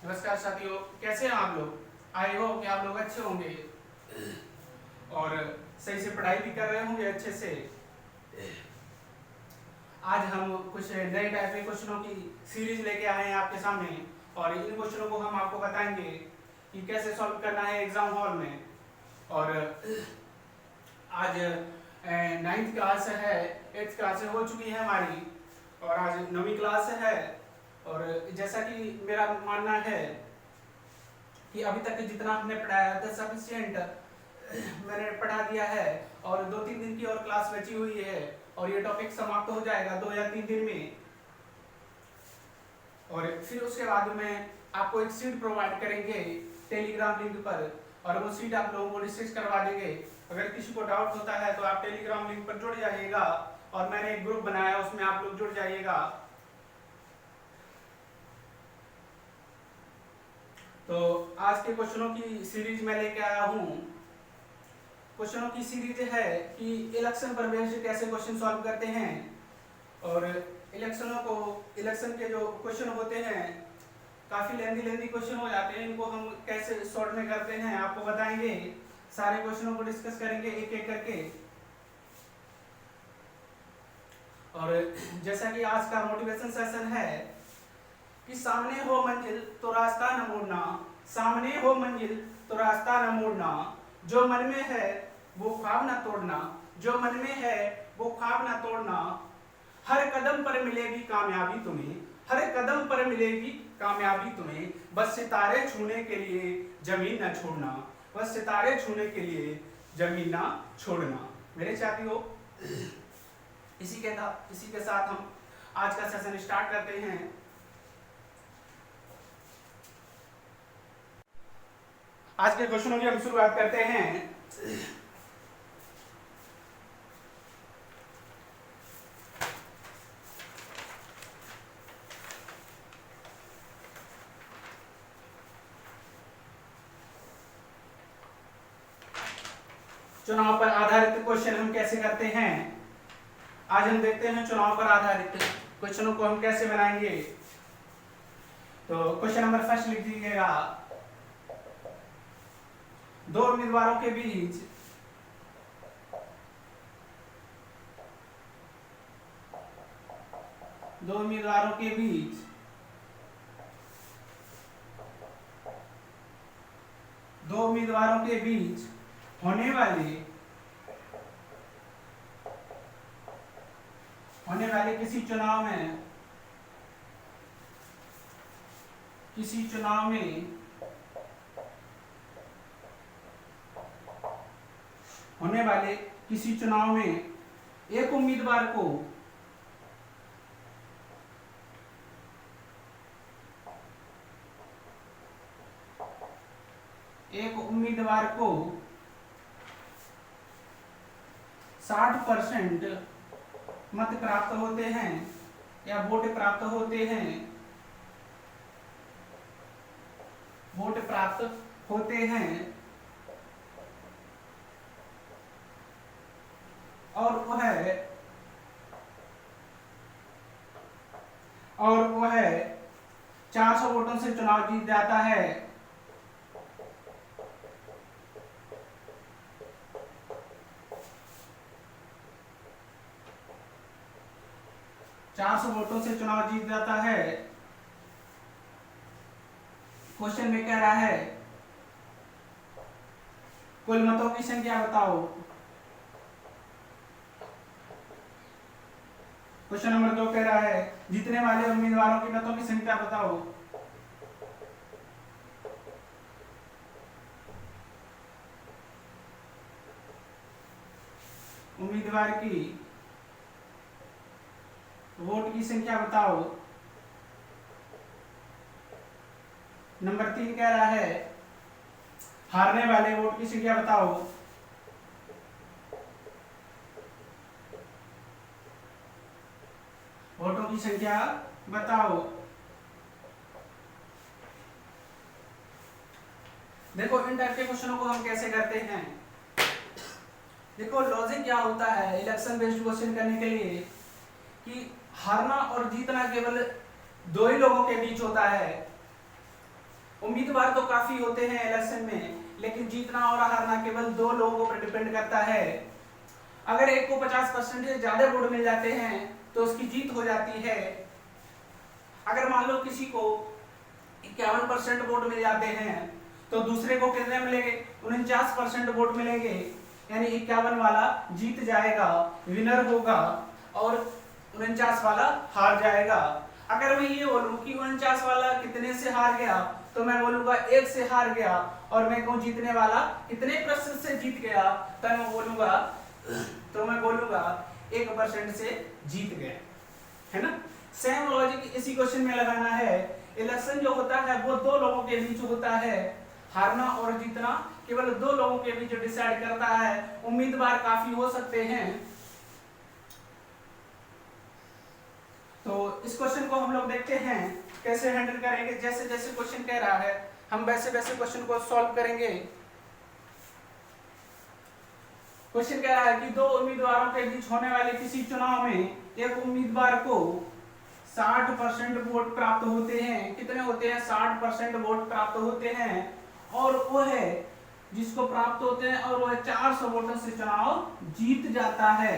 नमस्कार साथियों, कैसे हैं आप लोग। आई होप कि आप लोग अच्छे होंगे और सही से पढ़ाई भी कर रहे होंगे अच्छे से। आज हम कुछ नए टाइप के क्वेश्चनों की सीरीज लेके आए हैं आपके सामने और इन क्वेश्चनों को हम आपको बताएंगे कि कैसे सॉल्व करना है एग्जाम हॉल में। और आज 9th क्लास है, 8th क्लास हो चुकी है हमारी और आज 9वीं क्लास है। और जैसा कि मेरा मानना है कि अभी तक जितना हमने पढ़ाया था सफिशिएंट मैंने पढ़ा दिया है और 2-3 दिन की और क्लास बची हुई है और ये टॉपिक समाप्त हो जाएगा 2 या 3 दिन में। और फिर उसके बाद में आपको एक सीट प्रोवाइड करेंगे टेलीग्राम लिंक पर और वो सीट आप लोगों को डिस्कस करवा देंगे। अगर किसी को डाउट होता है तो आप टेलीग्राम लिंक पर जुड़ जाइएगा और मैंने एक ग्रुप बनाया उसमें आप लोग जुड़ जाइएगा। तो आज के क्वेश्चनों की सीरीज में लेके आया हूँ। क्वेश्चनों की सीरीज है कि इलेक्शन पर बेस्ड कैसे क्वेश्चन सॉल्व करते हैं और इलेक्शन के जो क्वेश्चन होते हैं काफी लेंदी क्वेश्चन हो जाते हैं, इनको हम कैसे सॉल्व में करते हैं आपको बताएंगे। सारे क्वेश्चनों को डिस्कस करेंगे एक एक करके। और जैसा कि आज का मोटिवेशन सेशन है कि सामने हो मंजिल तो रास्ता न मोड़ना, सामने हो मंजिल तो रास्ता न मोड़ना, जो मन में है वो ख्वाब न तोड़ना, जो मन में है वो ख्वाब न तोड़ना, हर कदम पर मिलेगी कामयाबी तुम्हें, हर कदम पर मिलेगी कामयाबी तुम्हें, बस सितारे छूने के लिए जमीन न छोड़ना, बस सितारे छूने के लिए जमीन न छोड़ना। मेरे साथियों, इसी के साथ हम आज का सेशन स्टार्ट करते हैं। आज के क्वेश्चनों की हम शुरुआत करते हैं। चुनाव पर आधारित क्वेश्चन हम कैसे करते हैं, आज हम देखते हैं चुनाव पर आधारित क्वेश्चनों को हम कैसे बनाएंगे। तो क्वेश्चन नंबर फर्स्ट लिख दीजिएगा। दो उम्मीदवारों के बीच दो उम्मीदवारों के बीच होने वाले किसी चुनाव में होने वाले किसी चुनाव में एक उम्मीदवार को 60% मत प्राप्त होते हैं या वोट प्राप्त होते हैं और वह 400 वोटों से चुनाव जीत जाता है। क्वेश्चन में कह रहा है कुल मतों की संख्या बताओ। क्वेश्चन नंबर 2 कह रहा है जीतने वाले उम्मीदवारों की मतों की संख्या बताओ। उम्मीदवार की वोट की संख्या बताओ। नंबर 3 कह रहा है हारने वाले वोट की संख्या बताओ। वोटों की संख्या बताओ। देखो इन टाइप के क्वेश्चनों को हम कैसे करते हैं। देखो लॉजिक क्या होता है इलेक्शन बेस्ड क्वेश्चन करने के लिए कि हारना और जीतना केवल दो ही लोगों के बीच होता है। उम्मीदवार तो काफी होते हैं इलेक्शन में, लेकिन जीतना और हारना केवल 2 लोगों पर डिपेंड करता है। अगर एक को 50% से ज्यादा वोट मिल जाते हैं तो उसकी जीत हो जाती है। अगर मान लो किसी को 51% वोट मिल जाते हैं तो दूसरे को कितने मिलेंगे? 49% वोट मिलेंगे, यानी 51 वाला जीत जाएगा, विनर होगा, और 49 वाला हार जाएगा। अगर मैं ये बोलूं कि 49 वाला कितने से हार गया, तो मैं बोलूंगा 1 से हार गया, और मैं कहूं जीतने वाला कितने प्रतिशत से जीत गया, तो मैं बोलूंगा 1% से जीत गया, है ना। सेम लॉजिक इसी क्वेश्चन में लगाना है। इलेक्शन जो होता है वो 2 लोगों के बीच होता है, हारना और जीतना केवल 2 लोगों के बीच डिसाइड करता है। उम्मीदवार काफी हो सकते हैं। तो इस क्वेश्चन को हम लोग देखते हैं कैसे हैंडल करेंगे। जैसे जैसे क्वेश्चन कह रहा है हम वैसे वैसे क्वेश्चन को सॉल्व करेंगे। क्वेश्चन कह रहा है कि 2 उम्मीदवारों के बीच होने वाले किसी चुनाव में एक उम्मीदवार को 60% वोट प्राप्त होते हैं। कितने होते हैं? 60% वोट प्राप्त होते हैं, और वो है जिसको प्राप्त होते हैं, और वह 400 वोटों से चुनाव जीत जाता है।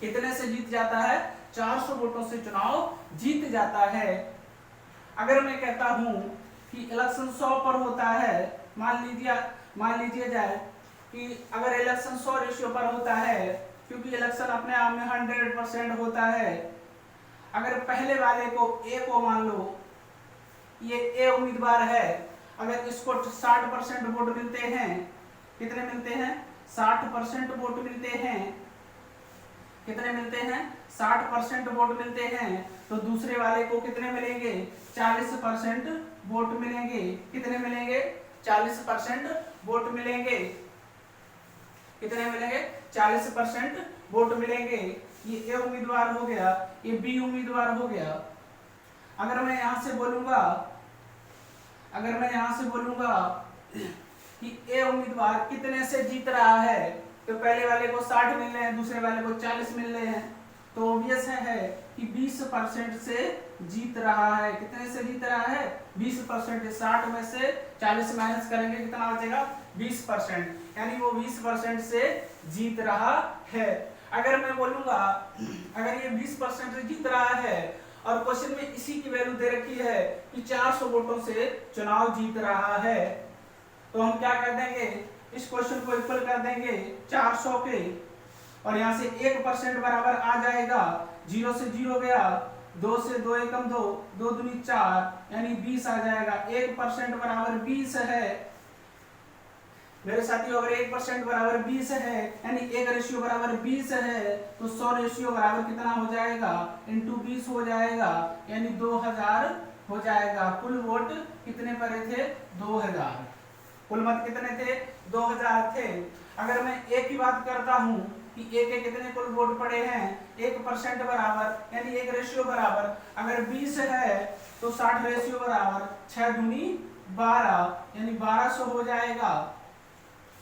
कितने से जीत जाता है? 400 वोटों से चुनाव जीत जाता है। अगर मैं कहता हूं कि इलेक्शन 100 पर होता है, मान लीजिए जाए कि अगर इलेक्शन 100 रेशियो पर होता है, क्योंकि इलेक्शन अपने आप में 100% होता है। अगर पहले वाले को ए को मान लो, ये ए उम्मीदवार है, अगर इसको 60% वोट मिलते हैं, कितने मिलते हैं? 60% वोट मिलते हैं। कितने मिलते हैं? 60% वोट मिलते हैं, तो दूसरे वाले को कितने मिलेंगे? 40% वोट मिलेंगे। कितने मिलेंगे? 40% वोट मिलेंगे। कितने मिलेंगे? 40% वोट मिलेंगे। ये ए उम्मीदवार हो गया, ये बी उम्मीदवार हो गया। अगर मैं यहां से बोलूंगा कि ए उम्मीदवार कितने से जीत रहा है, तो पहले वाले को 60 मिल रहे हैं, दूसरे वाले को 40 मिल रहे हैं, तो ऑब्वियस है कि 20% से जीत रहा है। कितने से जीत रहा है? 20%। 60 में से 40 माइनस करेंगे, कितना बचेगा? 20%, यानी वो 20% से जीत रहा है। अगर मैं बोलूंगा अगर ये 20% से जीत रहा है और क्वेश्चन में इसी की वैल्यू दे रखी है कि 400 वोटों से चुनाव जीत रहा है, तो हम क्या कर देंगे? इस क्वेश्चन को इक्वल कर देंगे 400 के, और यहाँ से 1% बराबर आ जाएगा। 0 से 0 गया, 2 से 2 एकम 2, 2 दूनी 4, यानी 20 आ जाएगा। 1% बराबर 20 है मेरे साथियों। अगर 1% बराबर 20 है, यानी 1 रेशियो बराबर 20 है, तो 100 रेशियो बराबर कितना हो जाएगा? इंटू 20 हो जाएगा, यानी 2000 हो जाएगा। कुल वोट कितने पड़े थे? 2000। कुल मत कितने थे? 2000 थे। अगर मैं ए की बात करता हूं कि ए के कितने कुल वोट पड़े हैं? 1% बराबर, यानी 1 रेशियो बराबर, अगर 20 है तो 60 रेशियो बराबर 6 दूनी 12, यानी 1200 हो जाएगा।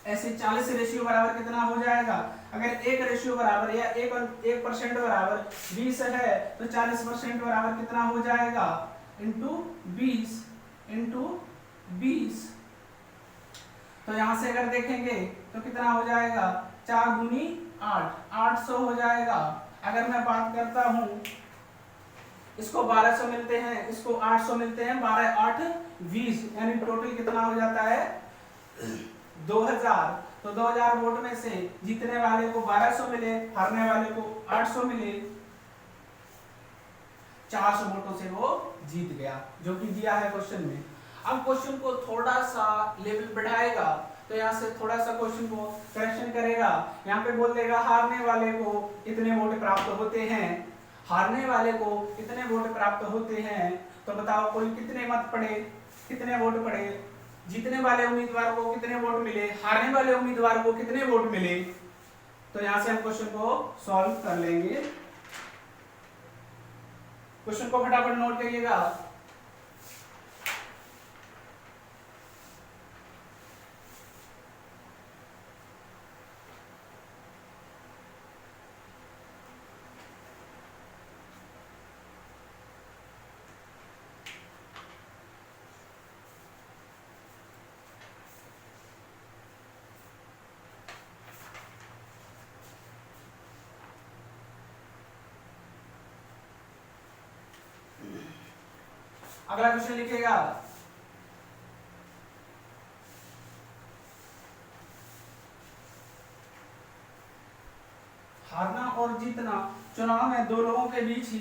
ऐसे 40 रेशियो बराबर कितना हो जाएगा? अगर 1 रेशियो बराबर या 1% बराबर 20 है, तो 40% बराबर कितना हो जाएगा? इंटू 20। तो यहां से अगर देखेंगे तो कितना हो जाएगा? 4 दूनी 8, 800 हो जाएगा। अगर मैं बात करता हूं, इसको 1200 मिलते हैं, इसको 800 मिलते हैं, 12 8 20, यानी टोटल कितना हो जाता है? 2000। तो 2000 वोट में से जीतने वाले को 1200 मिले, हारने वाले को 800 मिले। 400 वोटों से वो जीत गया, जो कि दिया है क्वेश्चन में। अब क्वेश्चन को थोड़ा सा लेवल बढ़ाएगा, तो यहाँ से थोड़ा सा क्वेश्चन को करेक्शन करेगा। यहाँ पे बोल देगा हारने वाले को इतने वोट प्राप्त होते हैं। हारने वाले को इतने वोट प्राप्त होते हैं, तो बताओ कुल कितने मत पड़े, कितने वोट पड़े? जीतने वाले उम्मीदवार को कितने वोट मिले, हारने वाले उम्मीदवार को कितने वोट मिले? तो यहां से हम क्वेश्चन को सॉल्व कर लेंगे। क्वेश्चन को फटाफट नोट करिएगा। अगला क्वेश्चन लिखिएगा, हारना और जीतना चुनाव में दो लोगों के बीच ही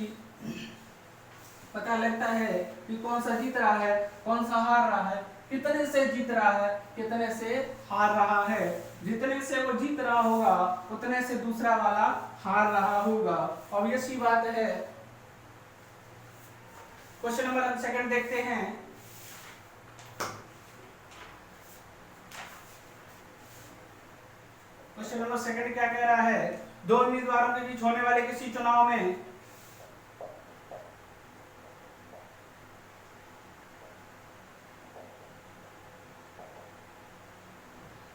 पता लगता है कि कौन सा जीत रहा है, कौन सा हार रहा है, कितने से जीत रहा है, कितने से हार रहा है। जितने से वो जीत रहा होगा उतने से दूसरा वाला हार रहा होगा। ऑब्वियस सी बात है। क्वेश्चन नंबर सेकंड देखते हैं। क्वेश्चन नंबर सेकंड क्या कह रहा है, दो उम्मीदवारों के बीच होने वाले किसी चुनाव में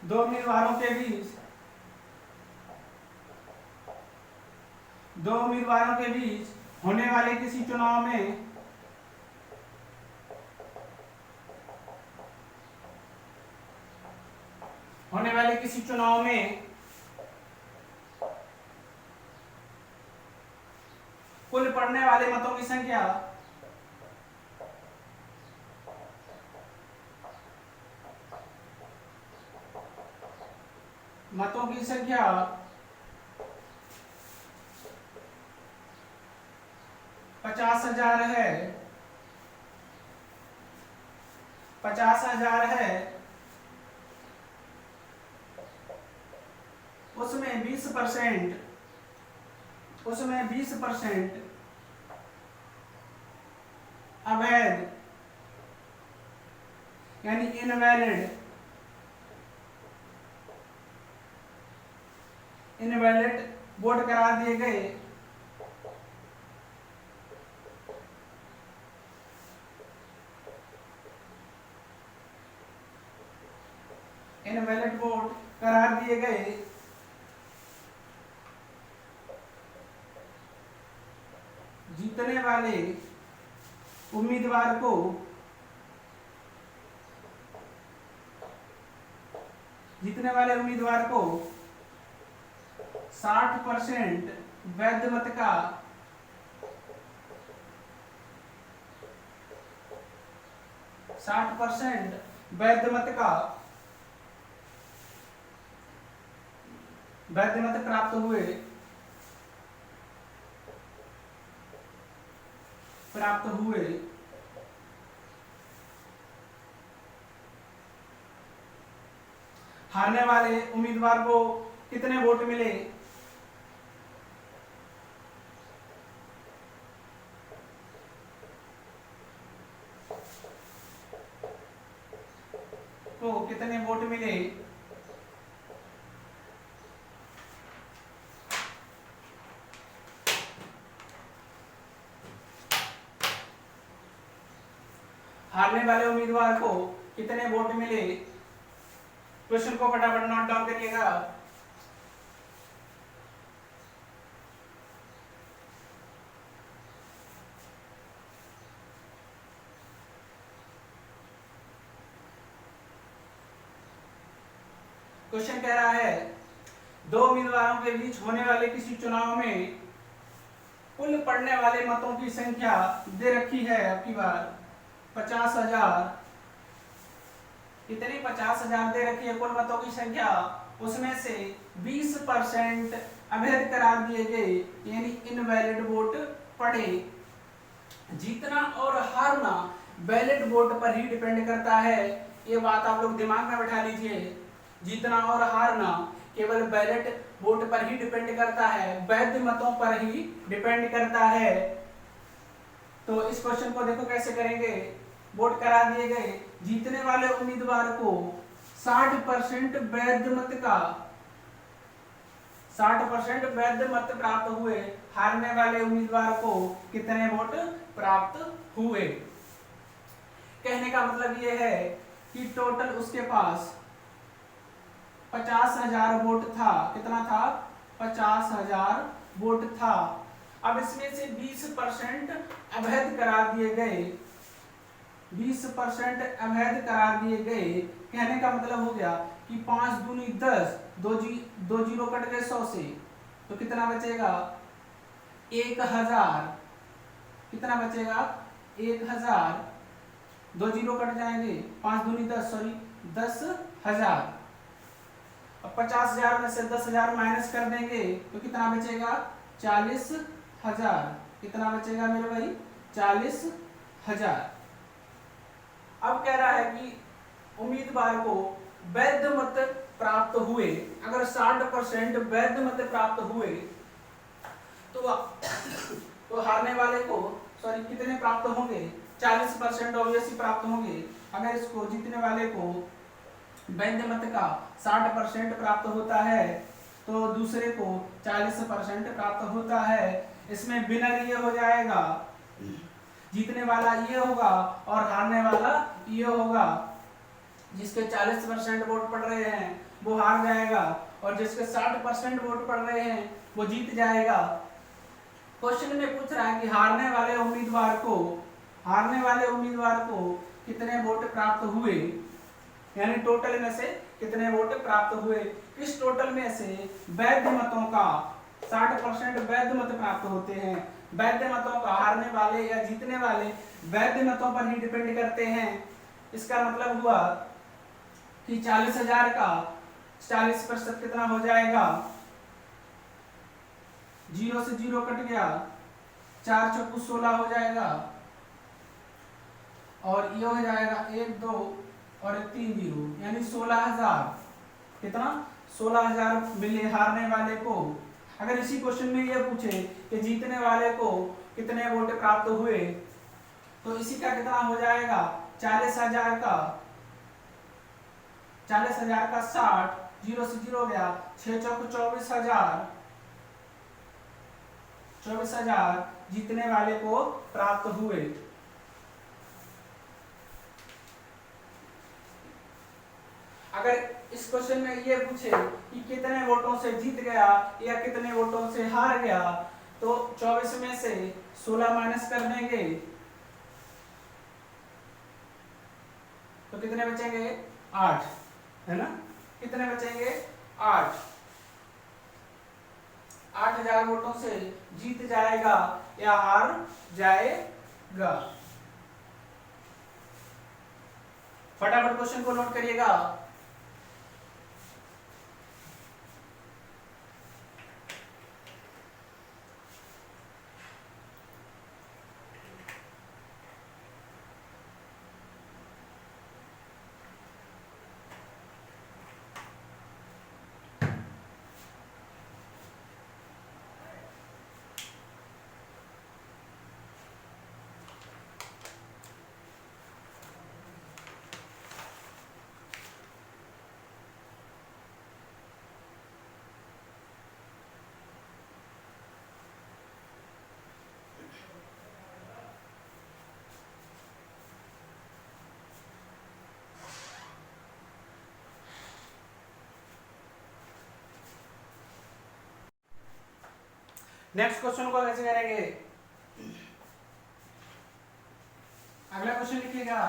दो उम्मीदवारों के बीच होने वाले किसी चुनाव में कुल पड़ने वाले मतों की संख्या मतों की संख्या 50,000 है, 50,000 है। उसमें 20% अवैध यानी इनवैलिड वोट करार दिए गए। इनवैलिड वोट करार दिए गए। जीतने वाले उम्मीदवार को 60% वैध मत का 60% वैध मत प्राप्त हुए। हारने वाले उम्मीदवार को कितने वोट मिले? तो कितने वोट मिले? हारने वाले उम्मीदवार को कितने वोट मिले? क्वेश्चन को फटाफट नोट डाउन करिएगा। क्वेश्चन कह रहा है, दो उम्मीदवारों के बीच होने वाले किसी चुनाव में कुल पड़ने वाले मतों की संख्या दे रखी है आपकी बार 50,000। कितनी 50,000 दे रखी है कुल मतों की संख्या। उसमें से 20% अवैध करार दिए गए यानी इनवैलिड वोट पड़े। जीतना और हारना वैलिड वोट पर ही डिपेंड करता है। ये बात आप लोग दिमाग में बैठा लीजिए। जीतना और हारना केवल वैलिड वोट पर ही डिपेंड करता है, वैध मतों पर ही डिपेंड करता है। तो इस क्वेश्चन को देखो कैसे करेंगे। वोट करा दिए गए, जीतने वाले उम्मीदवार को 60% वैध मत प्राप्त हुए। हारने वाले उम्मीदवार को कितने वोट प्राप्त हुए? कहने का मतलब यह है कि टोटल उसके पास 50,000 वोट था। कितना था? 50,000 वोट था। अब इसमें से 20% अवैध करार दिए गए। 20% अवैध करार दिए गए। कहने का मतलब हो गया कि 5 दूनी 10, दो जीरो कट गए 100 से, तो कितना बचेगा? 1000। कितना बचेगा? 1000। दो जीरो कट जाएंगे, 5 दूनी 10, सॉरी 10,000। अब 50,000 में से 10,000 माइनस कर देंगे तो कितना बचेगा? 40,000। कितना बचेगा मेरे भाई? 40,000। अब कह रहा है कि उम्मीदवार को वैध मत प्राप्त हुए। अगर 60% वैध मत प्राप्त हुए तो हारने वाले को सॉरी कितने प्राप्त होंगे? 40% ऑब्वियसली प्राप्त होंगे। अगर इसको जीतने वाले को वैध मत का 60% प्राप्त होता है तो दूसरे को 40% प्राप्त होता है। इसमें विनर ये हो जाएगा, जीतने वाला ये होगा और हारने वाला ये होगा। जिसके 40% वोट पड़ रहे हैं वो हार जाएगा और जिसके 60% वोट पड़ रहे हैं वो जीत जाएगा। क्वेश्चन में पूछ रहा है कि हारने वाले उम्मीदवार को कितने वोट प्राप्त हुए, यानी टोटल में से कितने वोट प्राप्त हुए। इस टोटल में से वैध मतों का 60% वैध मत प्राप्त होते हैं। वैध मतों का हारने वाले या जीतने वाले वैध मतों पर ही डिपेंड करते हैं। इसका मतलब हुआ कि 40,000 का 40% कितना हो जाएगा? 0 से 0 कट गया, 4 चौकू 16 हो जाएगा और ये हो जाएगा 1 2 और 3 0, यानी 16,000। कितना? 16,000 मिले हारने वाले को। अगर इसी क्वेश्चन में ये पूछे कि जीतने वाले को कितने वोट प्राप्त हुए तो इसी का कितना हो जाएगा? 40,000 का 60, 0 से 0 गया, 6 चौक 24,000, 24,000 जीतने वाले को प्राप्त हुए। अगर इस क्वेश्चन में ये पूछे कि कितने वोटों से जीत गया या कितने वोटों से हार गया तो 24 में से 16 माइनस कर देंगे तो कितने बचेंगे? 8, है ना? कितने बचेंगे? 8। 8,000 वोटों से जीत जाएगा या हार जाएगा। फटाफट क्वेश्चन को नोट करिएगा। नेक्स्ट क्वेश्चन को कैसे करेंगे? अगला क्वेश्चन लिखिएगा।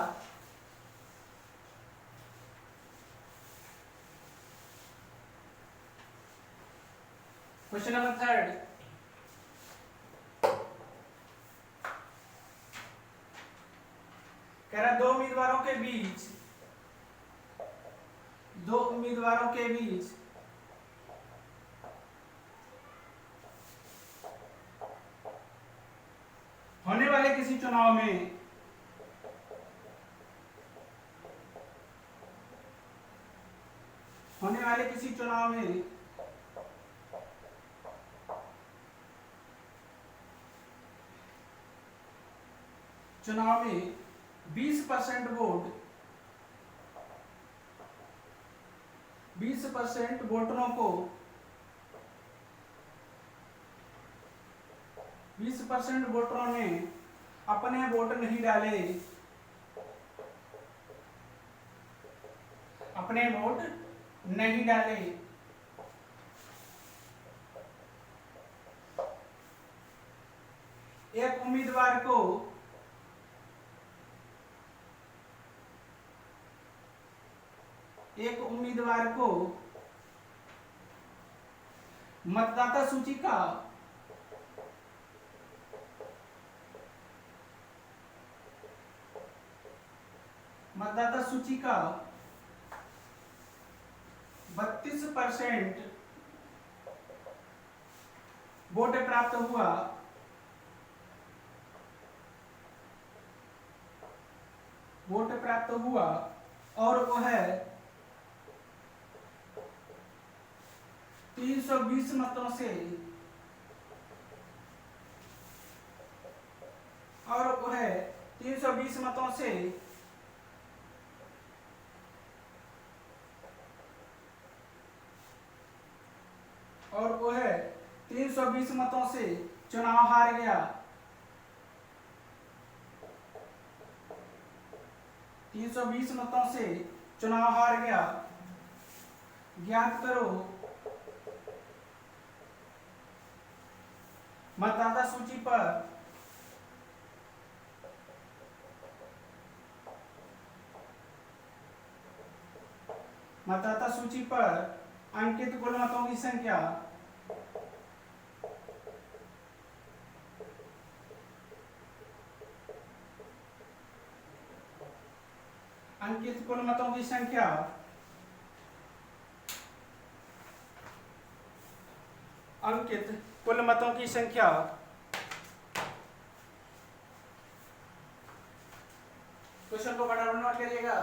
क्वेश्चन नंबर 3 कह रहा दो उम्मीदवारों के बीच होने वाले किसी चुनाव में चुनाव में 20% वोटरों को 20% वोटरों ने अपने वोट नहीं डाले, एक उम्मीदवार को मतदाता सूची का मतदाता सूची का 32% वोट प्राप्त हुआ, और वो है 320 मतों से, और वो है 320 मतों से चुनाव हार गया। 320 मतों से चुनाव हार गया। ज्ञात करो मतदाता सूची पर अंकित कुल मतों की संख्या। अंकित कुल मतों की संख्या क्वेश्चन को फटाफट नोट करिएगा।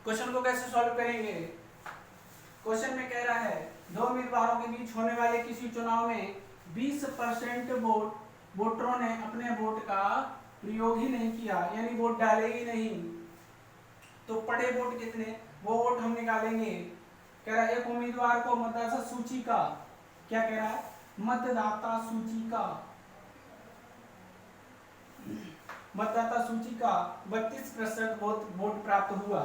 क्वेश्चन को कैसे सॉल्व करेंगे? क्वेश्चन में कह रहा है दो उम्मीदवारों के बीच होने वाले किसी चुनाव में 20% वोटरों ने अपने वोट का प्रयोग ही नहीं किया, यानी वोट डाले ही नहीं। तो पड़े वोट कितने, वो वोट हम निकालेंगे। कह रहा है एक उम्मीदवार को मतदाता सूची का, क्या कह रहा है, मतदाता सूची का 32% वोट प्राप्त हुआ।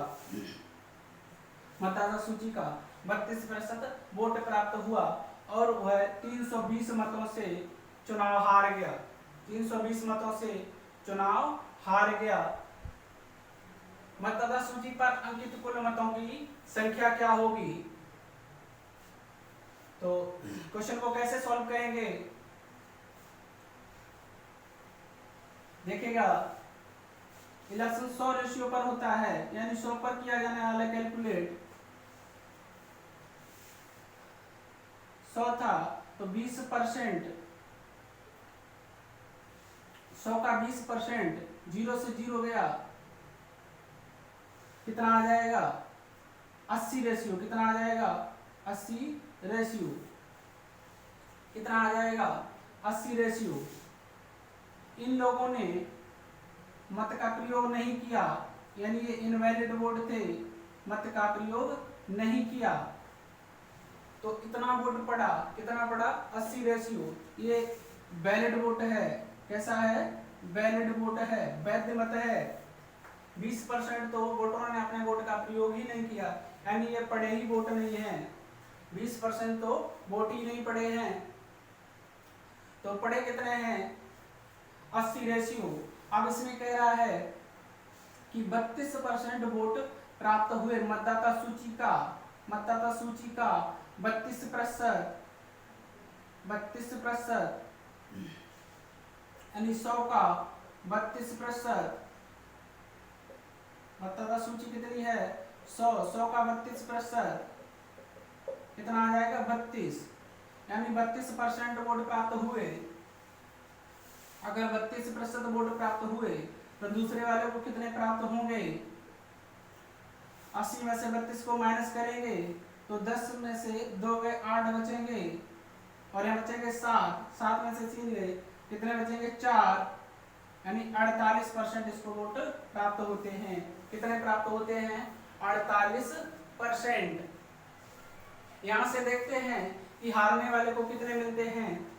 मतदाता सूची का 32% वोट प्राप्त हुआ और वह 320 मतों से चुनाव हार गया। 320 मतों से चुनाव हार गया। मतदाता सूची पर अंकित कुल मतों की संख्या क्या होगी? तो क्वेश्चन को कैसे सॉल्व करेंगे? देखिएगा, इलेक्शन 100 रेशियो पर होता है, यानी 100 पर किया जाने वाला कैलकुलेट। 100 था तो 20%, 100 का 20%, 0 से 0 गया, कितना आ जाएगा? 80 रेशियो। कितना आ जाएगा? 80 रेशियो। कितना आ जाएगा? 80 रेशियो। इन लोगों ने मत का प्रयोग नहीं किया, यानी ये इनवैलिड वोट थे, मत का प्रयोग नहीं किया, तो इतना वोट पड़ा। कितना पड़ा? 80 रेशियो। ये वैलिड वोट है। कैसा है? वैलिड वोट है, वैध मत है। 20% तो वोटरों ने अपने वोट का प्रयोग ही नहीं किया, यानी ये पड़े ही वोट नहीं है। 20% तो वोट ही नहीं पड़े हैं। तो पड़े कितने हैं? 80 रेशियो। अब इसमें कह रहा है कि 32% वोट प्राप्त हुए मतदाता सूची का 32%, यानी 100 का 32%। मतदाता सूची कितनी है? 100 का 32%, कितना आ जाएगा? 32, यानी 32% वोट प्राप्त हुए। अगर 32% वोट प्राप्त हुए तो दूसरे वाले को कितने प्राप्त होंगे? 80 में से 32 को माइनस करेंगे तो 10 में से 2 गए, 8 बचेंगे, और यहाँ बचेंगे 7 में से 3 गए, कितने बचेंगे? 4, यानी 48% इसको वोट प्राप्त होते हैं। कितने प्राप्त होते हैं? 48%। यहाँ से देखते हैं कि हारने वाले को कितने मिलते हैं।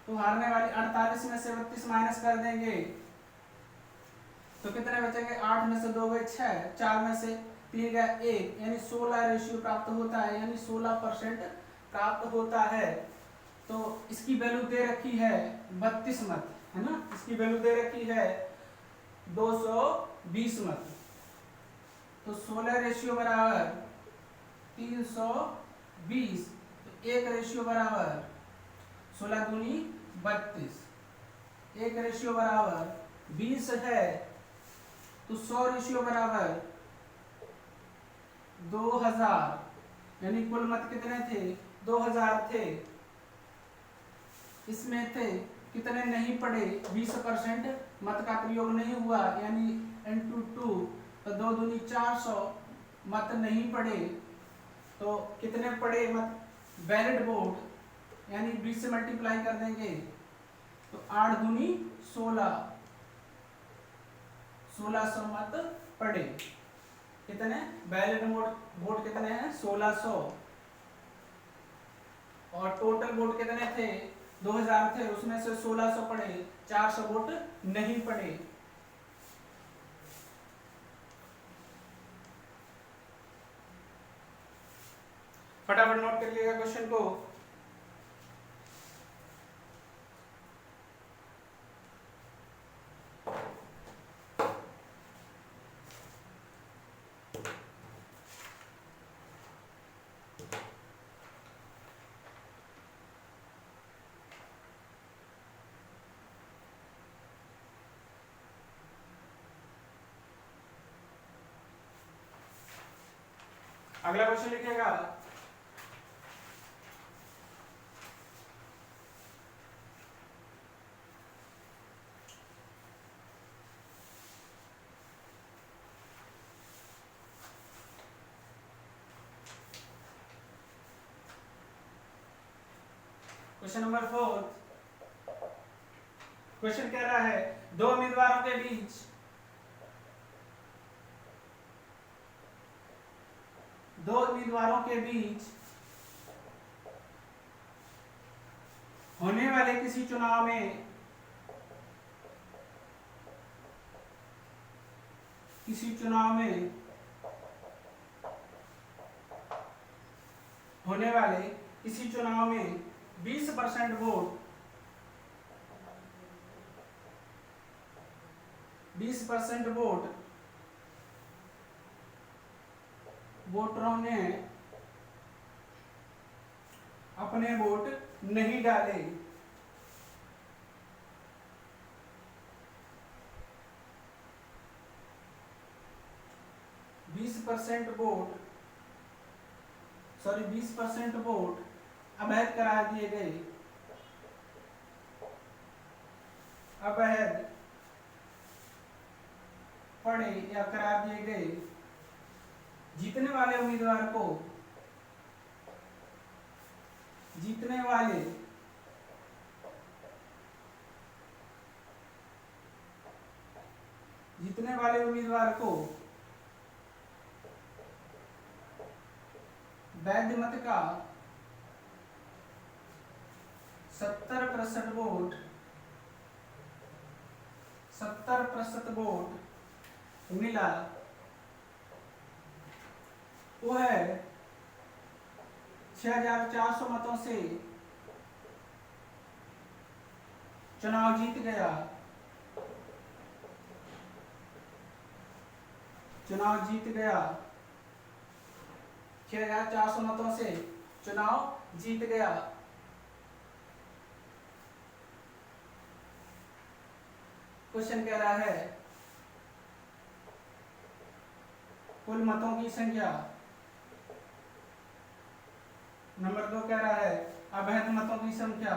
तो हारने वाले 48 में से 32 माइनस कर देंगे तो कितने बचेंगे? 8 में से 2 गए 6, 4 में से 3 का 1 यानी 16 रेशियो प्राप्त होता है, यानी 16% प्राप्त होता है। तो इसकी वैल्यू दे रखी है 32 मत, है ना। इसकी वैल्यू दे रखी है 220 मत। तो 16 रेशियो बराबर 320, तो 1 रेशियो बराबर 16 दूनी 32, 1 रेशियो बराबर 20 है। तो 100 रेशियो बराबर 2000, यानी कुल मत कितने थे? 2000 थे। इसमें थे कितने नहीं पड़े? 20% मत का प्रयोग नहीं हुआ, यानी n/2, तो 2 दूनी 400 मत नहीं पड़े। तो कितने पड़े मत? बैलेट वोट, यानी 20 से मल्टीप्लाई कर देंगे तो 8 दूनी 16, 1600 मत पड़े। कितने बैलेट वोट कितने हैं? 1600। और टोटल वोट कितने थे? 2000 थे, उसमें से 1600 पड़े, 400 वोट नहीं पड़े। फटाफट नोट कर लीजिएगा क्वेश्चन को। अगला क्वेश्चन लिखिएगा। Question number 4। क्वेश्चन कह रहा है दो उम्मीदवारों के बीच होने वाले किसी चुनाव में होने वाले किसी चुनाव में 20% वोट 20% वोटरों ने अपने वोट नहीं डाले। बीस परसेंट वोट अवैध करार दिए गए। अवैध पड़े या करार दिए गए। जीतने वाले उम्मीदवार को वैध मत का 70% वोट मिला। वो है 6400 मतों से चुनाव जीत गया। 6400 मतों से चुनाव जीत गया। क्वेश्चन कह रहा है कुल मतों की संख्या। नंबर 2 कह रहा है अवैध मतों की संख्या।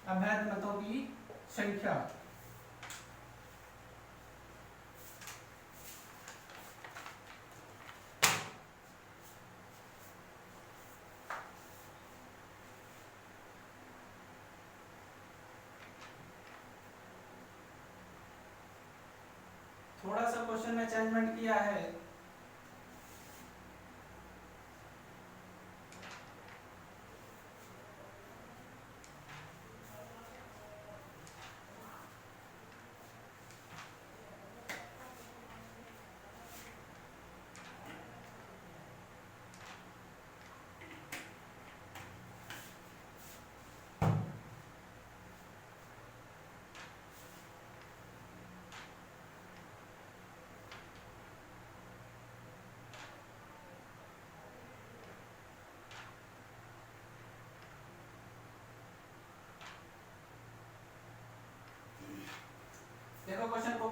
अवैध मतों की संख्या। थोड़ा सा क्वेश्चन में चेंजमेंट किया है।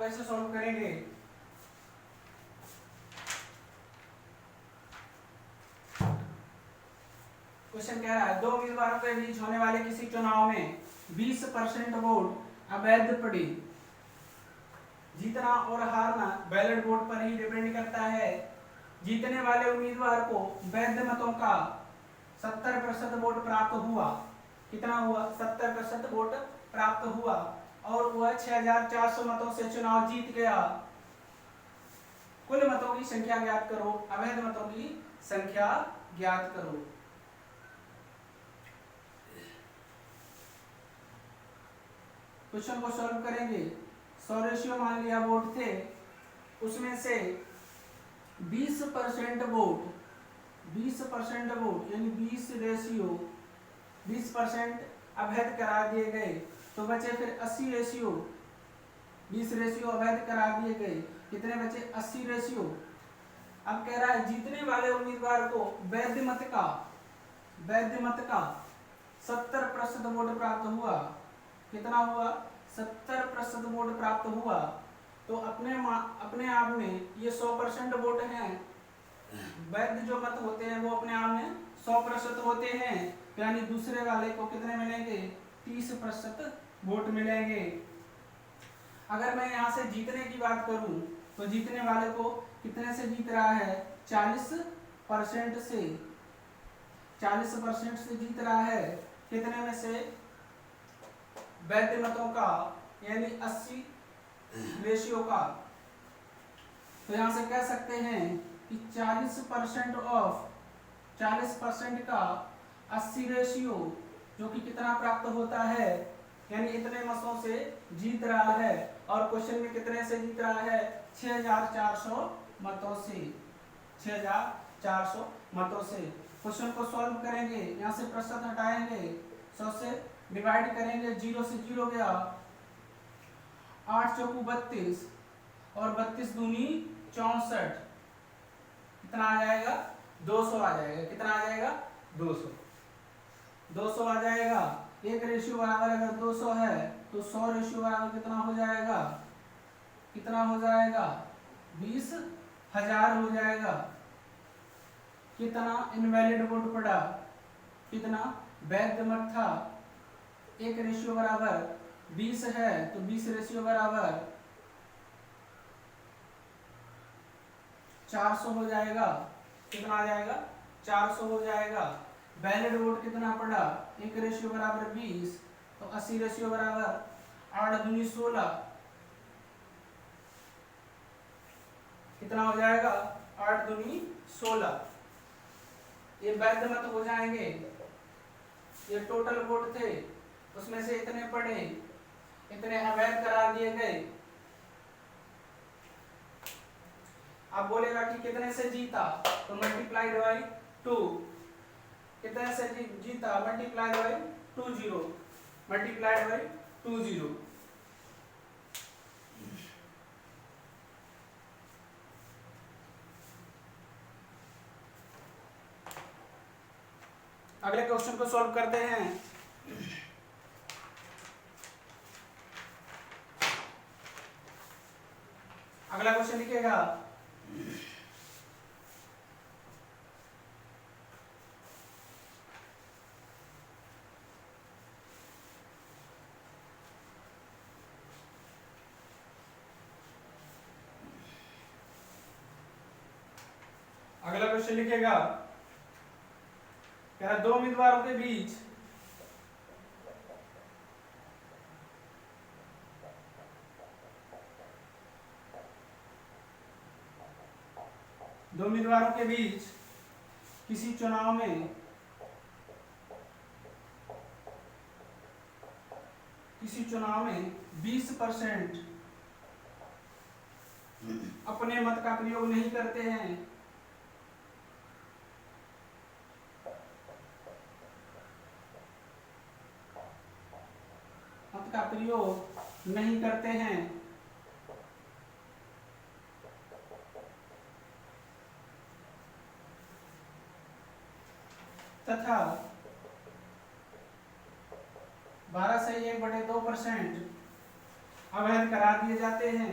कैसे सॉल्व करेंगे? क्वेश्चन कह रहा है दो उम्मीदवारों के बीच होने वाले किसी चुनाव में 20% वोट अवैध पड़ी। जीतना और हारना बैलेट वोट पर ही डिपेंड करता है। जीतने वाले उम्मीदवार को वैध मतों का 70% वोट प्राप्त हुआ। कितना हुआ? 70% वोट प्राप्त हुआ और वह 6400 मतों से चुनाव जीत गया। कुल मतों की संख्या ज्ञात करो, अवैध मतों की संख्या ज्ञात करो। क्वेश्चन को सॉल्व करेंगे। 100 रेशियो मान लिया वोट थे, उसमें से 20% वोट, 20% वोट यानी 20% अवैध करा दिए गए, तो बचे फिर 80 रेशियो। 20 रेशियो अवैध करा दिए गए, कितने बचे? 80 रेशियो। अब कह रहा है जीतने वाले उम्मीदवार को वैध मत का 70% वोट प्राप्त हुआ। कितना हुआ? 70% वोट प्राप्त हुआ। तो अपने आप में ये 100% वोट हैं। वैध जो मत होते हैं वो अपने आप में 100% होते हैं, यानी दूसरे वाले को कितने मिलेंगे? 30% वोट मिलेंगे। अगर मैं यहाँ से जीतने की बात करूं तो जीतने वाले को कितने से जीत रहा है? 40% से। 40% से जीत रहा है। कितने में से? वैध मतों का यानी 80 रेशियो का। तो यहां से कह सकते हैं कि 40% का 80 रेशियो जो कि कितना प्राप्त होता है, यानी इतने मतों से जीत रहा है। और क्वेश्चन में कितने से जीत रहा है? 6400 मतों से। 6400 मतों से। क्वेश्चन को सॉल्व करेंगे, यहाँ से प्रतिशत हटाएंगे, 100 से डिवाइड करेंगे, 0 से 0 गया, 8 चौकू 32 और 32 दूनी 64। कितना आ जाएगा? 200 आ जाएगा। कितना आ जाएगा? 200। 200 आ जाएगा। एक रेशियो बराबर अगर 200 है तो 100 रेशियो बराबर कितना हो जाएगा? कितना हो जाएगा? 20,000 हो जाएगा। कितना इनवैलिड वोट पड़ा? कितना वैध मत था? एक रेशियो बराबर 20 है तो 20 रेशियो बराबर 400 हो जाएगा। कितना आ जाएगा? 400 हो जाएगा। वैलिड वोट कितना पड़ा? एक रेशियो बराबर 20 तो 80 रेशियो बराबर 8 दूनी 16। कितना हो जाएगा? 8 दूनी 16। ये वैध मत हो जाएंगे। ये टोटल वोट थे, उसमें से इतने पड़े, इतने अवैध करार दिए गए। अब बोलेगा कि कितने से जीता, तो मल्टीप्लाइड बाई 2। कितने से जीता? Multiplied by 20, multiplied by 20। अगले क्वेश्चन को सॉल्व करते हैं। अगला क्वेश्चन लिखिएगा। अगला क्वेश्चन लिखिएगा। कह रहा दो उम्मीदवारों के बीच किसी चुनाव में 20% अपने मत का प्रयोग नहीं करते हैं। मत का प्रयोग नहीं करते हैं तथा 12 से 1/2% अवैध करा दिए जाते हैं।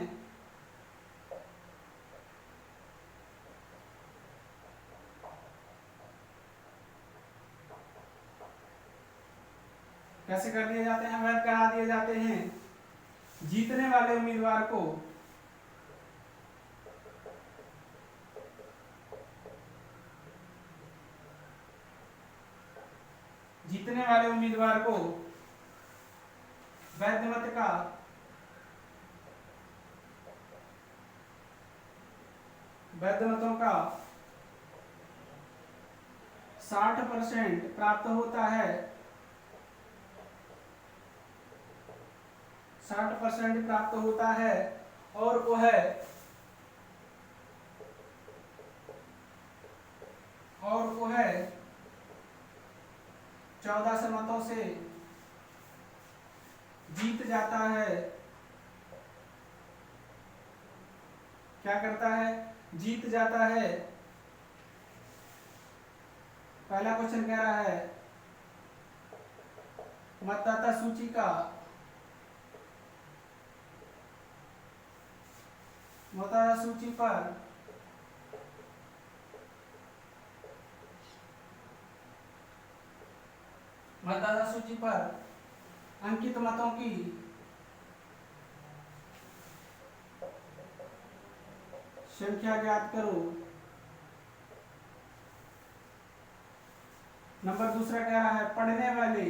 कैसे कर दिए जाते हैं? अवैध करा दिए जाते हैं। जीतने वाले उम्मीदवार को वैध मत का वैध मतों का 60% प्राप्त होता है। 60% प्राप्त होता है और वह 14 मतों से जीत जाता है। क्या करता है? जीत जाता है। पहला क्वेश्चन कह रहा है मतदाता सूची का मतदाता सूची पर अंकित मतों की संख्या ज्ञात करो। नंबर दूसरा कह रहा है पढ़ने वाले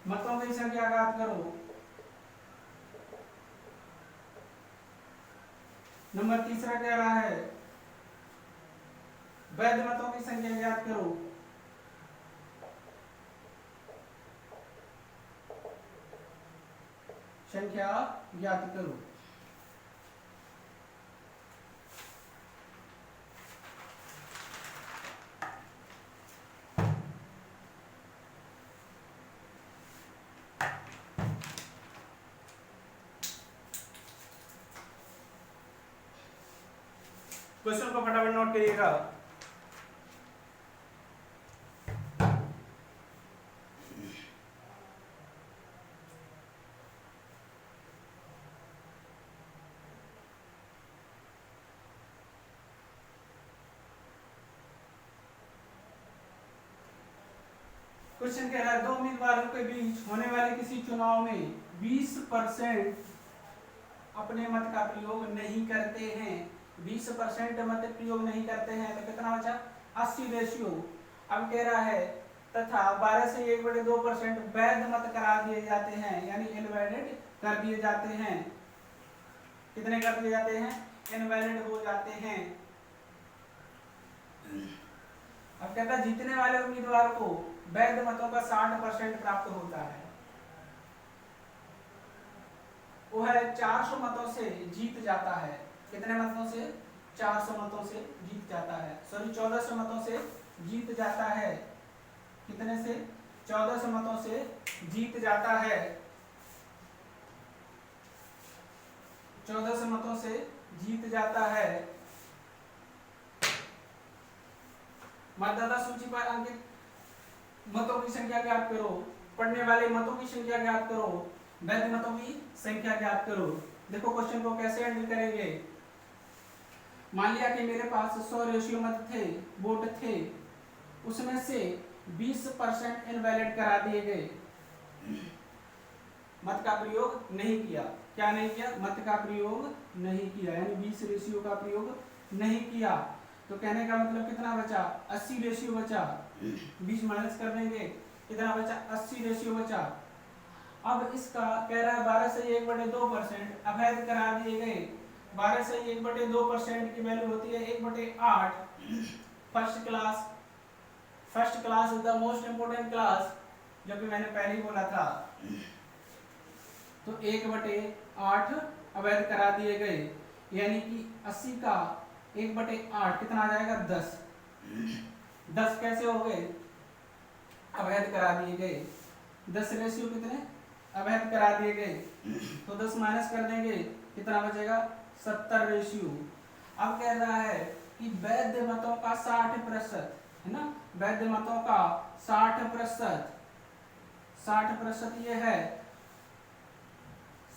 मतों की संख्या ज्ञात करो। नंबर तीसरा कह रहा है वैध मतों की संख्या ज्ञात करो। संख्या ज्ञात करो। क्वेश्चन को फटाफट नोट करिएगा। क्वेश्चन कह रहा है दो उम्मीदवारों के बीच होने वाले किसी चुनाव में 20% अपने मत का प्रयोग नहीं करते हैं। 20% मत प्रयोग नहीं करते हैं तो कितना बचा? 80 रेशियो। अब कह रहा है तथा 12 से 1/2% वैध मत करा दिए जाते हैं, यानी इनवैलिड कर दिए जाते हैं। कितने कर दिए जाते हैं? इनवैलिड हो जाते हैं। अब कहता है जीतने वाले उम्मीदवार को वैध मतों का 60% प्राप्त होता है। वह 400 मतों से जीत जाता है। कितने मतों से? 400 मतों से जीत जाता है। सॉरी 1400 मतों से जीत जाता है। कितने से? 1400 मतों से जीत जाता है। 1400 मतों से जीत जाता है। मतदाता सूची पर अंकित मतों की संख्या ज्ञात करो। पढ़ने वाले मतों की संख्या ज्ञात करो। वैध मतों की संख्या ज्ञात करो। देखो क्वेश्चन को कैसे हैंडल करेंगे। मान लिया कि मेरे पास 100 रेशियो मत थे, वोट थे, उसमें से 20% इनवैलिड करा दिए गए। मत का प्रयोग नहीं किया। क्या नहीं किया? मत का प्रयोग नहीं किया, यानी 20 रेशियो का प्रयोग नहीं किया। तो कहने का मतलब कितना बचा? 80 रेशियो बचा। 20 माइनस कर देंगे, कितना बचा? 80 रेशियो बचा। अब इसका कह रहा है 12 से 1/2% अवैध करा दिए गए। 12 से 1/2% की वैल्यू होती है 1/8। First class is the most important class, जो कि मैंने पहले ही बोला था। तो 1/8 अवैध करा दिए गए, यानी कि 80 का 1/8 कितना आ जाएगा? 10। 10 कैसे हो गए? अवैध करा दिए गए। 10 रेशियो कितने? अवैध करा दिए गए। तो 10 माइनस कर देंगे, कितना बचेगा? 70 रेशियो। अब कह रहा है कि वैध मतों का 60%, है ना, वैध मतों का 60%, 60% ये है,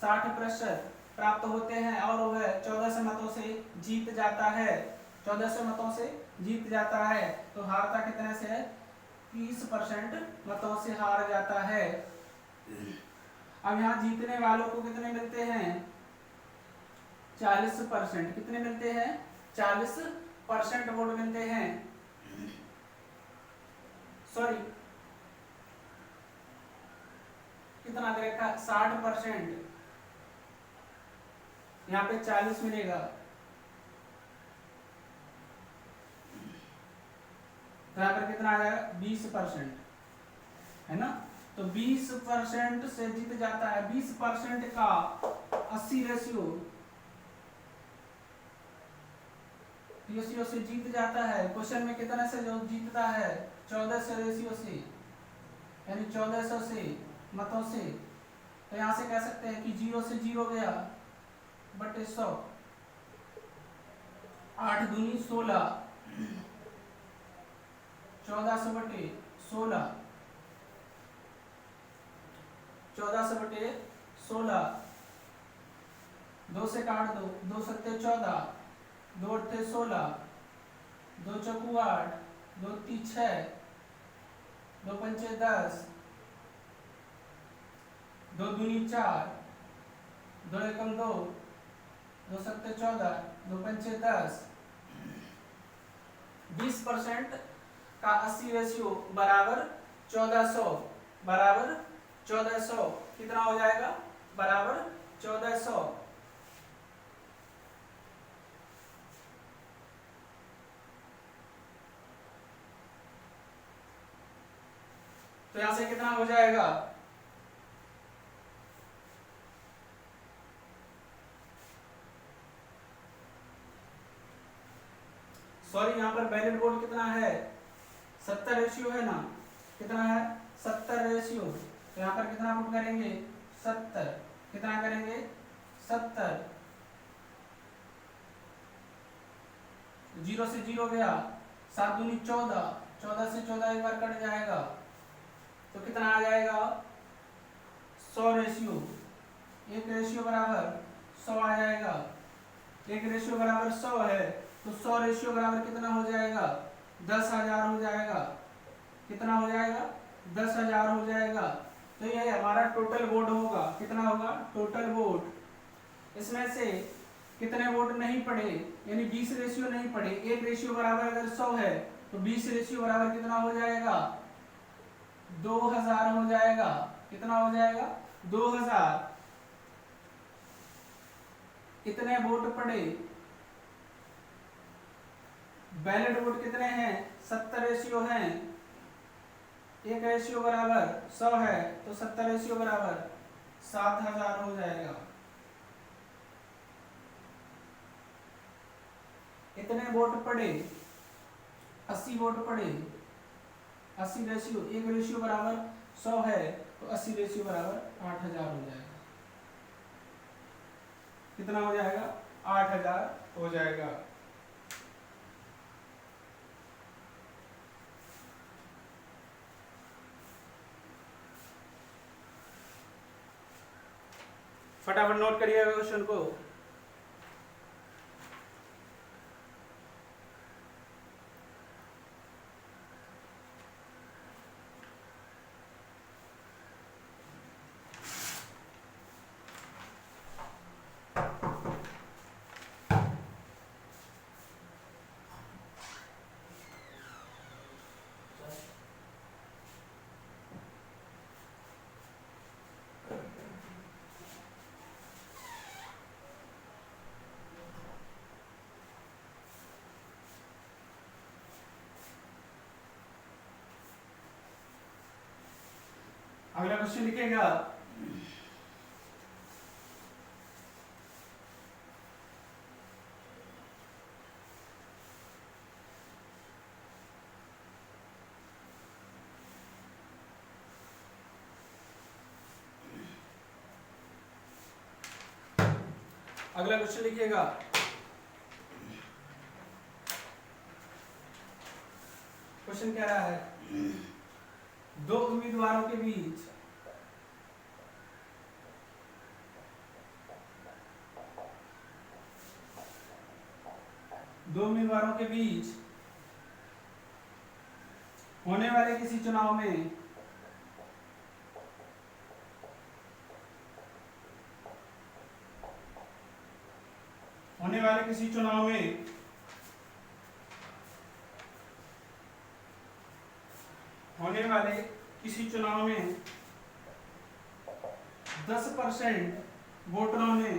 60% प्राप्त होते हैं और वह 1400 मतों से जीत जाता है। 1400 मतों से जीत जाता है। तो हारता कितने से है? 30% मतों से हार जाता है। अब यहाँ जीतने वालों को कितने मिलते हैं? 40%। कितने मिलते हैं? 40% वोट मिलते हैं। सॉरी, कितना दे रखा? 60%। यहाँ पे 40 मिलेगा, तो यहाँ पर कितना आ जाएगा? 20%, है ना। तो 20% से जीत जाता है। 20% का 80 रेशियो से जीत जाता है। क्वेश्चन में कितने से जो जीतता है? 1400 रेशियो से, यानी 1400 से मतों से। तो यहां से कह सकते हैं कि 0 से 0 गया बटे 100, 8 दूनी 16, 1400 बटे 16, 1400 बटे 16, 2 से काट दो, 2 सत्ते 14, 2 अट्ठे 16, 2 चौकू 8, 2 ती 6, 2 पंचे 10, 2 दूनी 4, 2 एकम 2, 2 सत्ते 14, 2 पंचे 10। 20% का 80 रेशियो बराबर 1400, बराबर 1400। कितना हो जाएगा? बराबर 1400। तो यहां से कितना हो जाएगा? सॉरी, यहाँ पर बैलेट वोट कितना है? 70 रेशियो है ना। कितना है? 70 रेशियो। तो यहाँ पर कितना वोट करेंगे? 70। कितना करेंगे? 70। 0 से 0 गया, 7 दूनी 14, 14 से 14 एक बार कट जाएगा, तो कितना आ जाएगा? 100 रेशियो। एक रेशियो बराबर 100 आ जाएगा। एक रेशियो बराबर 100 है, तो 100 रेशियो बराबर कितना हो जाएगा? 10,000 हो जाएगा। कितना हो जाएगा? 10,000 हो जाएगा। तो ये हमारा टोटल वोट होगा। कितना होगा? Total vote. इसमें से कितने वोट नहीं पड़े, यानी 20 रेशियो नहीं पड़े। एक रेशियो बराबर अगर 100 है, तो 20 रेशियो बराबर कितना हो जाएगा? 2000 हो जाएगा। कितना हो जाएगा? 2000। कितने वोट पड़े? बैलेट वोट कितने हैं? 70 रेशियो हैं। एक रेशियो बराबर 100 है, तो 70 रेशियो बराबर 7000 हो जाएगा। इतने वोट पड़े? 80 वोट पड़े। 80 रेशियो, एक रेशियो बराबर 100 है, तो 80 रेशियो बराबर 8000 हो जाएगा। कितना हो जाएगा? 8000 हो जाएगा। फटाफट नोट करिएगा क्वेश्चन को। अगला क्वेश्चन लिखेगा, अगला क्वेश्चन लिखिएगा। क्वेश्चन कह रहा है, दो उम्मीदवारों के बीच होने वाले किसी चुनाव में होने वाले किसी चुनाव में होने वाले किसी चुनाव में 10% वोटरों ने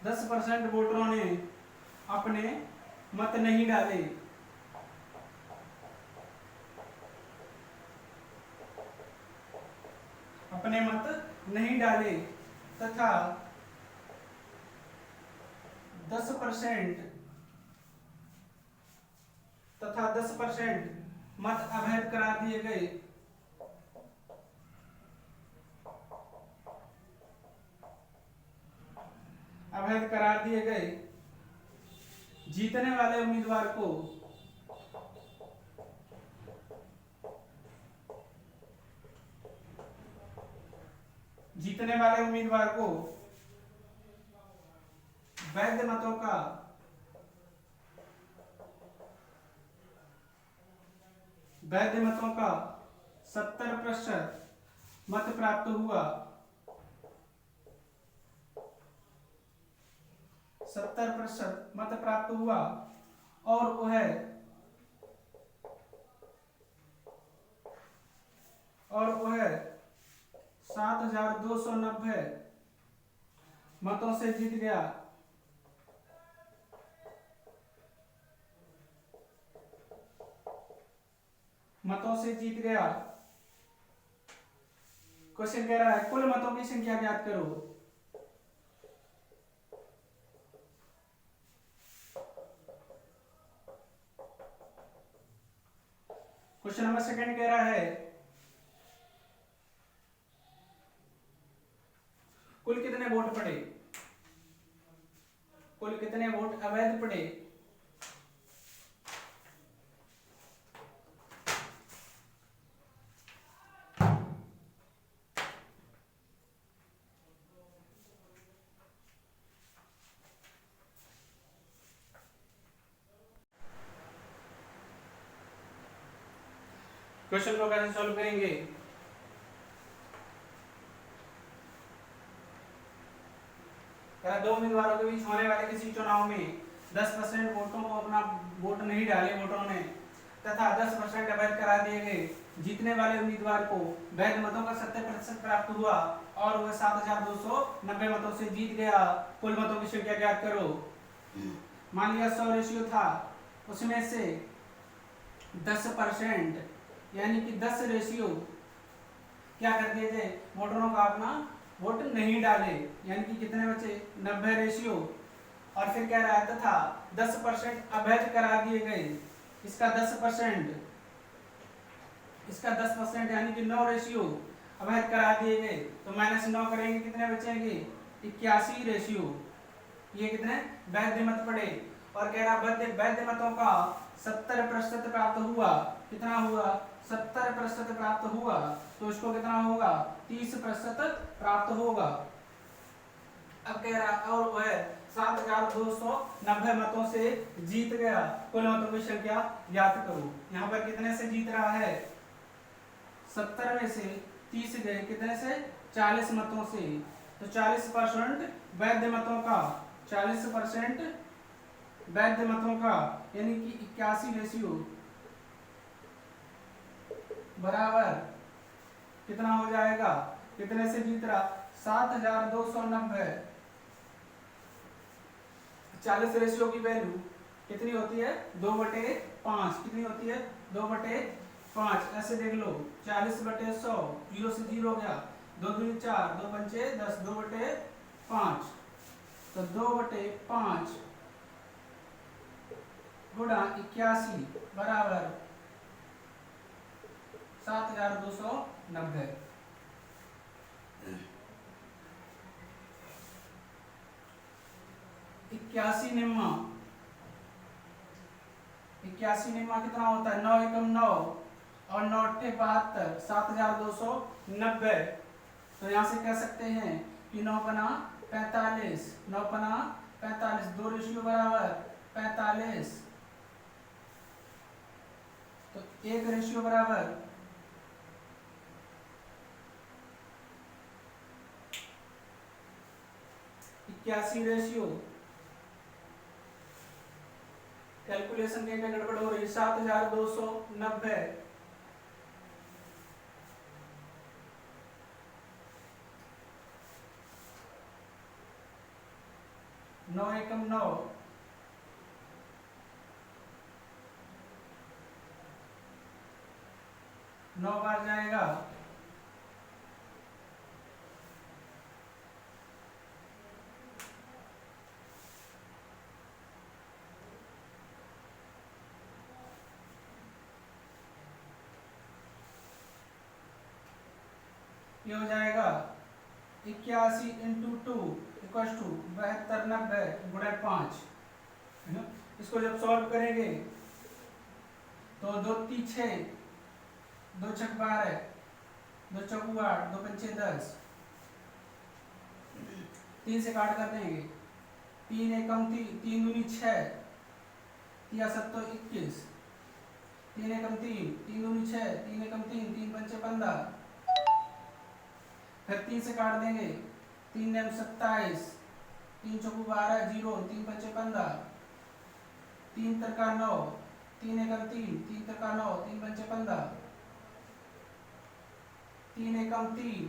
10% वोटरों ने अपने मत नहीं डाले, अपने मत नहीं डाले तथा 10% मत अवैध करार दिए गए, अवैध करार दिए गए, जीतने वाले उम्मीदवार को वैध मतों का 70% मत प्राप्त हुआ, 70% मत प्राप्त हुआ और वह 7,290 मतों से जीत गया। क्वेश्चन कह रहा है कुल मतों की संख्या ज्ञात करो। क्वेश्चन नंबर सेकंड कह रहा है कुल कितने वोट पड़े, कुल कितने वोट अवैध पड़े। क्वेश्चन को कैसे सॉल्व करेंगे। दो उम्मीदवारों के बीच होने वाले किसी चुनाव में 10% वोटों को अपना वोट नहीं डाले वोटरों ने तथा 10% अवैध करार दिए गए, जीतने वाले उम्मीदवार को वैध मतों का 70% प्राप्त हुआ और वह 7,290 मतों से जीत गया। कुल मतों की संख्या ज्ञात करो। मान लिया 100 रेशियो था, उसमें से 10% यानी कि 10 रेशियो क्या कर दिए थे, वोटरों का अपना वोट नहीं डाले, यानी कि कितने बचे 90 रेशियो। और फिर कह रहा है तथा 10% अवैध करार दिए गए, इसका 10% यानी कि 9 रेशियो अवैध करार दिए गए, तो -9 करेंगे कितने बचेंगे 81 रेशियो। ये कितने वैध मत पड़े। और कह रहा वैध मतों का 70% प्राप्त हुआ, कितना हुआ 70% प्राप्त हुआ, तो इसको कितना होगा 30% प्राप्त होगा। अब कह रहा और वह 7,290 मतों से जीत गया। कुल मतों की संख्या ज्ञात करो। यहाँ पर कितने से जीत रहा है 70 में से 30 गए, कितने से 40 मतों से, तो 40% वैध मतों का 40% वैध मतों का यानी कि 81 रेशियो बराबर कितना हो जाएगा, कितने से जीत रहा 7,290। 40 रेशियो की वैल्यू कितनी होती है 2/5, कितनी होती है 2/5। ऐसे देख लो 40/100, 0 से 0 गया, 2 दूनी 4, 2 पंचे 10, 2/5, तो 2/5 गुणा 81 बराबर 7,290। 81 निम्मा कितना होता है 9 एकम 9 और 9 अट्ठे 72, 7,290। तो यहाँ से कह सकते हैं कि 9 पना 45, 9 पना 45, 2 रेशियो बराबर 45, तो 1 रेशियो बराबर 81 रेशियो, कैलकुलेशन कहीं पे गड़बड़ हो रही है, 7290, 9 एकम 9, 9 बार जाएगा, ये हो जाएगा 81 इंटू 2 इक्वल टू 7290 गुणा 5, है ना। इसको जब सॉल्व करेंगे तो 2 3 6, 2 छक 12, 2 चौकू 8, 2 पंचे 10, 3 से काट कर देंगे, 3 एकम 3, 3 दूनी 6, 3 सत्तो 21, 3 एकम 3, 3 दूनी 6, 3 एकम 3, 3 पंचे 15, फिर 3 से काट देंगे, 3 नेम 27, 3 चौकू 12, 0, 3 पंचे 15, 3 तरका 9, 3 एकम 3, 3 तरका 9, 3 पंचे 15, 3 एकम 3,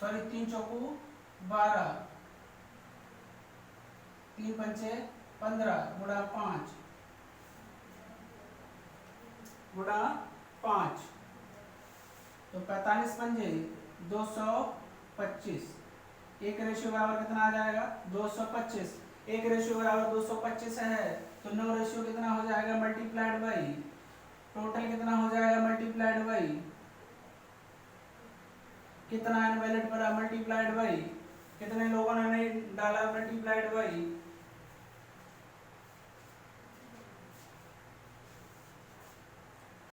सॉरी 3 चौकू 12, 3 पंचे 15 गुणा 5 गुणा 5, तो 45 पंजे 225, 1 रेशियो बराबर कितना आ जाएगा 225, 1 रेशियो बराबर 225 है, तो 9 रेशियो कितना हो जाएगा मल्टीप्लाइड बाई, टोटल कितना हो जाएगा मल्टीप्लाइड बाई, कितना इनवैलिड पड़ा मल्टीप्लाइड बाई, कितने लोगों ने नहीं डाला मल्टीप्लाइड बाई